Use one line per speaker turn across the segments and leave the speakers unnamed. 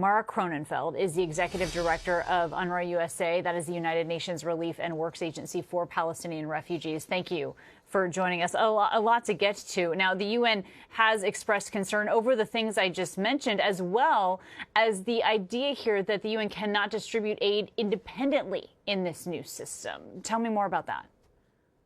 Mara Kronenfeld is the Executive Director of UNRWA USA. That is the United Nations Relief and Works Agency for Palestinian Refugees. Thank you for joining us. A lot to get to. Now, the UN has expressed concern over the things I just mentioned, as well as the idea here that the UN cannot distribute aid independently in this new system. Tell me more about that.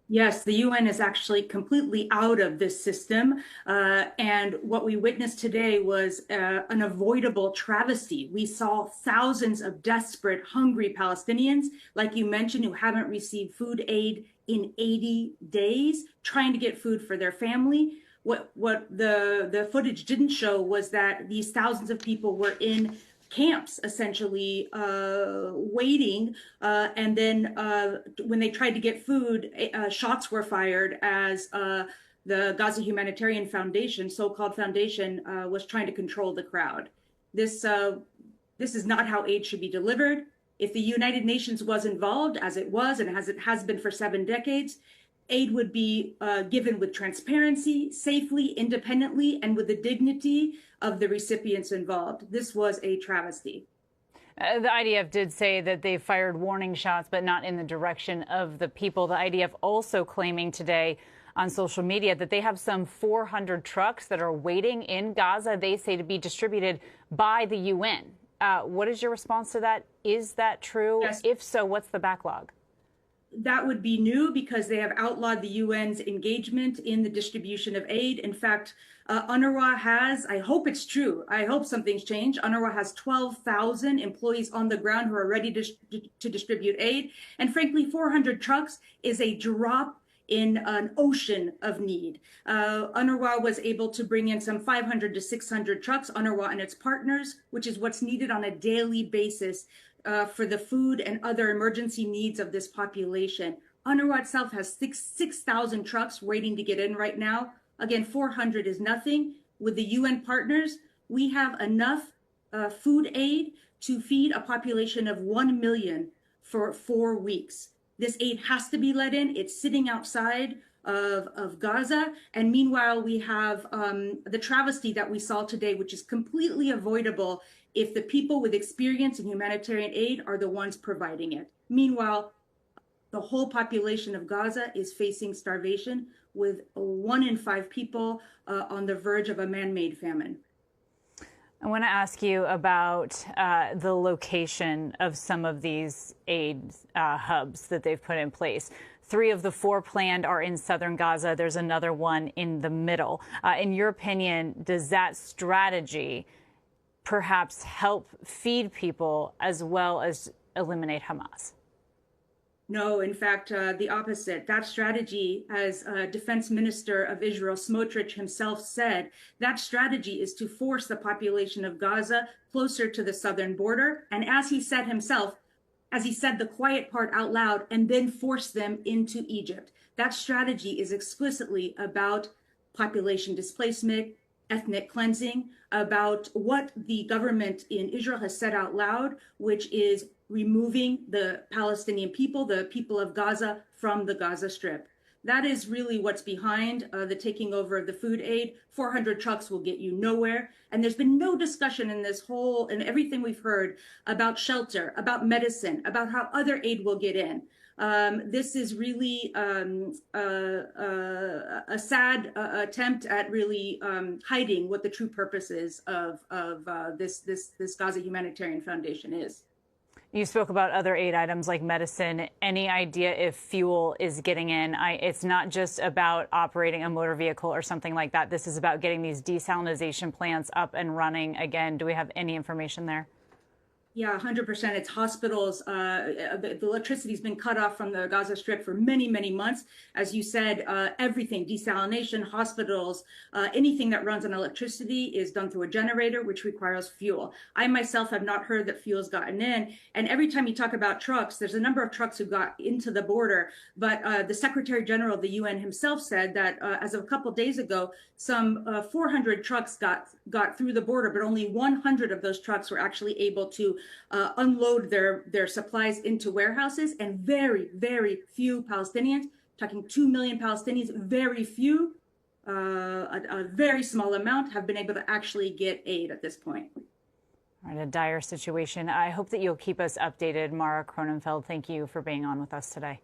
Yes, the UN is actually completely out of this system. And what we witnessed today was an avoidable travesty. We saw thousands of desperate, hungry Palestinians, like you mentioned, who haven't received food aid in 80 days, trying to get food for their family. What the footage didn't show was that these thousands of people were in camps, essentially waiting, and then when they tried to get food, shots were fired as the Gaza Humanitarian Foundation, so-called foundation, was trying to control the crowd. This is not how aid should be delivered. If the United Nations was involved, as it was and as it has been for 7 decades, aid would be given with transparency, safely, independently, and with the dignity of the recipients involved. This was a travesty.
The IDF did say that they fired warning shots, but not in the direction of the people. The IDF also claiming today on social media that they have some 400 trucks that are waiting in Gaza, they say, to be distributed by the UN. What is your response to that? Is that true?
Yes.
If so, what's the backlog?
That would be new because they have outlawed the UN's engagement in the distribution of aid. In fact, UNRWA has, I hope it's true, I hope something's changed. UNRWA has 12,000 employees on the ground who are ready to distribute aid. And frankly, 400 trucks is a drop in an ocean of need. UNRWA was able to bring in some 500 to 600 trucks, UNRWA and its partners, which is what's needed on a daily basis for the food and other emergency needs of this population. UNRWA itself has 6,000 trucks waiting to get in right now. Again, 400 is nothing. With the UN partners, we have enough food aid to feed a population of 1 million for 4 weeks. This aid has to be let in. It's sitting outside of Gaza. And meanwhile, we have the travesty that we saw today, which is completely avoidable if the people with experience in humanitarian aid are the ones providing it. Meanwhile, the whole population of Gaza is facing starvation, with 1 in 5 people on the verge of a man-made famine.
I want to ask you about the location of some of these aid hubs that they've put in place. 3 of the 4 planned are in southern Gaza. There's another one in the middle. In your opinion, does that strategy perhaps help feed people as well as eliminate Hamas?
No, in fact, the opposite. That strategy, as Defense Minister of Israel Smotrich himself said, that strategy is to force the population of Gaza closer to the southern border. And as he said himself, as he said the quiet part out loud, and then force them into Egypt. That strategy is explicitly about population displacement, ethnic cleansing, about what the government in Israel has said out loud, which is removing the Palestinian people, the people of Gaza, from the Gaza Strip. That is really what's behind the taking over of the food aid. 400 trucks will get you nowhere. And there's been no discussion in this whole, and everything we've heard about shelter, about medicine, about how other aid will get in. This is really a sad attempt at really hiding what the true purpose is of this Gaza Humanitarian Foundation is.
You spoke about other aid items like medicine. Any idea if fuel is getting in? It's not just about operating a motor vehicle or something like that. This is about getting these desalination plants up and running again. Do we have any information there?
Yeah, 100%. It's hospitals. The electricity's been cut off from the Gaza Strip for many, many months. As you said, everything, desalination, hospitals, anything that runs on electricity is done through a generator, which requires fuel. I myself have not heard that fuel's gotten in. And every time you talk about trucks, there's a number of trucks who got into the border. But the Secretary General of the UN himself said that as of a couple of days ago, some 400 trucks got through the border, but only 100 of those trucks were actually able to unload their supplies into warehouses, and very, very few Palestinians, talking 2 million Palestinians, very few, a very small amount have been able to actually get aid at this point.
Right, a dire situation. I hope that you'll keep us updated. Mara Kronenfeld, thank you for being on with us today.